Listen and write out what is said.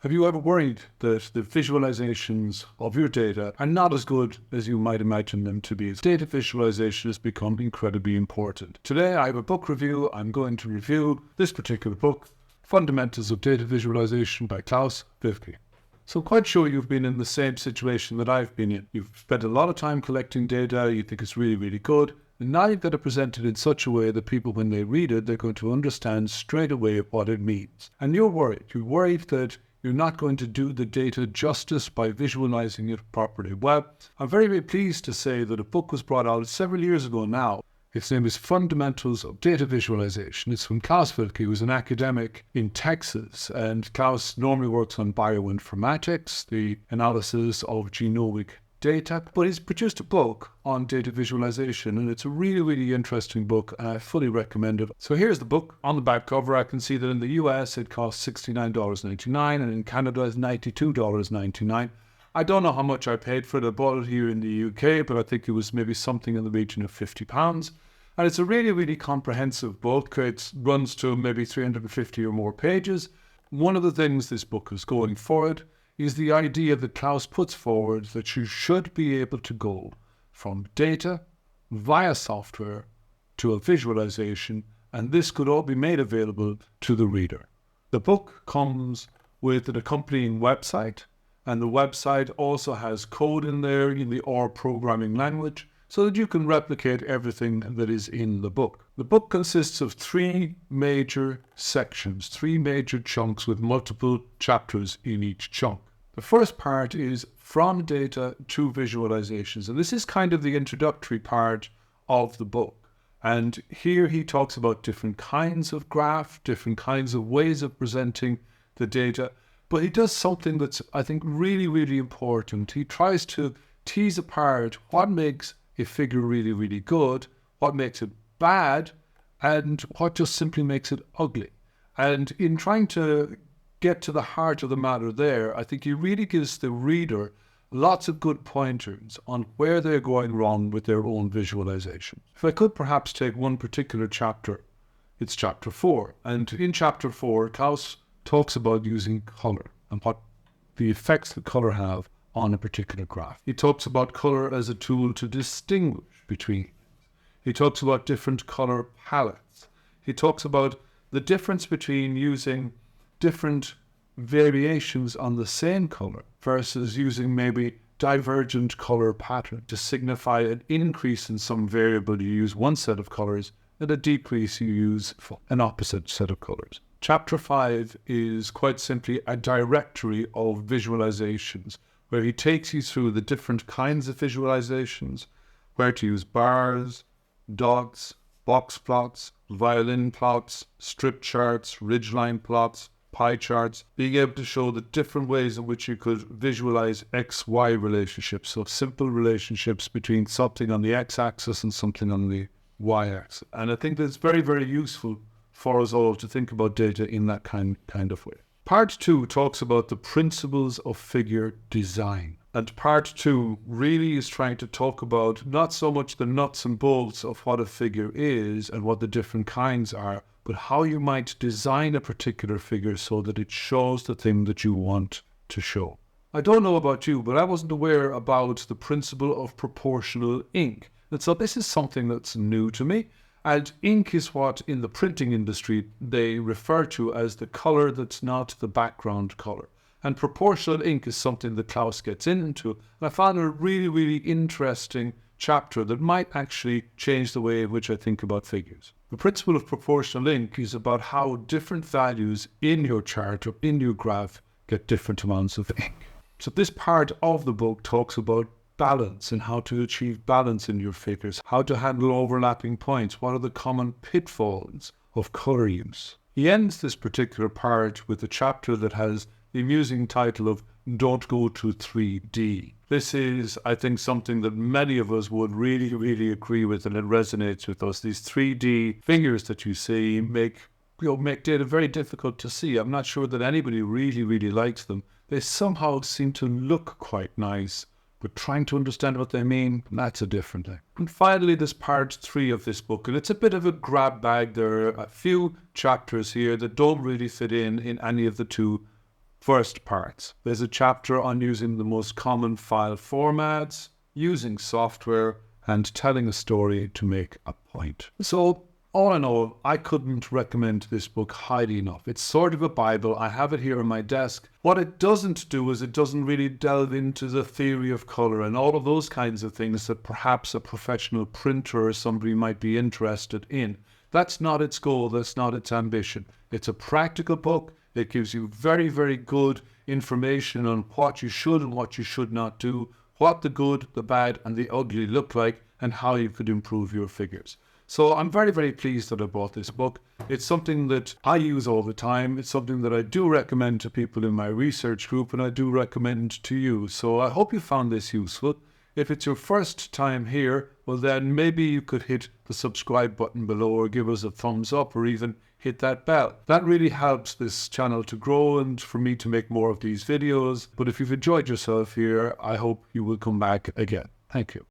Have you ever worried that the visualizations of your data are not as good as you might imagine them to be? Data visualization has become incredibly important. Today I have a book review. I'm going to review this particular book, Fundamentals of Data Visualization by Claus Wilke. So I'm quite sure you've been in the same situation that I've been in. You've spent a lot of time collecting data, you think it's really, really good, and now you've got to present it in such a way that people, when they read it, they're going to understand straight away what it means. And you're worried. You're worried that you're not going to do the data justice by visualizing it properly. Well, I'm very, very pleased to say that a book was brought out several years ago now. Its name is Fundamentals of Data Visualization. It's from Claus Wilke, who's an academic in Texas. And Claus normally works on bioinformatics, the analysis of genomic data, but he's produced a book on data visualization, and it's a really, really interesting book, and I fully recommend it. So here's the book. On the back cover, I can see that in the US it costs $69.99, and in Canada it's $92.99. I don't know how much I paid for it. I bought it here in the UK, but I think it was maybe something in the region of £50. And it's a really, really comprehensive book. It runs to maybe 350 or more pages. One of the things this book is going for it is the idea that Claus puts forward that you should be able to go from data via software to a visualization, and this could all be made available to the reader. The book comes with an accompanying website, and the website also has code in there in the R programming language so that you can replicate everything that is in the book. The book consists of three major sections, three major chunks with multiple chapters in each chunk. The first part is from data to visualizations, and this is kind of the introductory part of the book. And here he talks about different kinds of graph, different kinds of ways of presenting the data, but he does something that's, I think, really, really important. He tries to tease apart what makes a figure really, really good, what makes it bad, and what just simply makes it ugly. And in trying to get to the heart of the matter there, I think he really gives the reader lots of good pointers on where they're going wrong with their own visualization. If I could perhaps take one particular chapter, it's chapter 4. And in chapter 4, Claus talks about using color and what the effects that color have on a particular graph. He talks about color as a tool to distinguish between things. He talks about different color palettes. He talks about the difference between using different variations on the same color versus using maybe divergent color pattern to signify an increase in some variable. You use one set of colors, and a decrease you use an opposite set of colors. Chapter 5 is quite simply a directory of visualizations where he takes you through the different kinds of visualizations, where to use bars, dots, box plots, violin plots, strip charts, ridgeline plots, pie charts, being able to show the different ways in which you could visualize X-Y relationships, so simple relationships between something on the X-axis and something on the Y-axis. And I think that's very, very useful for us all to think about data in that kind of way. Part 2 talks about the principles of figure design. And part 2 really is trying to talk about not so much the nuts and bolts of what a figure is and what the different kinds are, but how you might design a particular figure so that it shows the thing that you want to show. I don't know about you, but I wasn't aware about the principle of proportional ink. And so this is something that's new to me. And ink is what in the printing industry they refer to as the color that's not the background color. And proportional ink is something that Claus gets into. And I found it a really, really interesting chapter that might actually change the way in which I think about figures. The principle of proportional ink is about how different values in your chart or in your graph get different amounts of ink. So this part of the book talks about balance and how to achieve balance in your figures, how to handle overlapping points, what are the common pitfalls of color use. He ends this particular part with a chapter that has the amusing title of Don't Go to 3D. This is, I think, something that many of us would really, really agree with, and it resonates with us. These 3D figures that you see make data very difficult to see. I'm not sure that anybody really, really likes them. They somehow seem to look quite nice, but trying to understand what they mean, that's a different thing. And finally, there's part 3 of this book, and it's a bit of a grab bag. There are a few chapters here that don't really fit in any of the two first parts. There's a chapter on using the most common file formats, using software, and telling a story to make a point. So all in all, I couldn't recommend this book highly enough. It's sort of a Bible. I have it here on my desk. What it doesn't do is it doesn't really delve into the theory of color and all of those kinds of things that perhaps a professional printer or somebody might be interested in. That's not its goal. That's not its ambition. It's a practical book. It gives you very, very good information on what you should and what you should not do, what the good, the bad, and the ugly look like, and how you could improve your figures. So I'm very, very pleased that I bought this book. It's something that I use all the time. It's something that I do recommend to people in my research group, and I do recommend to you. So I hope you found this useful. If it's your first time here, well then maybe you could hit the subscribe button below or give us a thumbs up or even hit that bell. That really helps this channel to grow and for me to make more of these videos. But if you've enjoyed yourself here, I hope you will come back again. Thank you.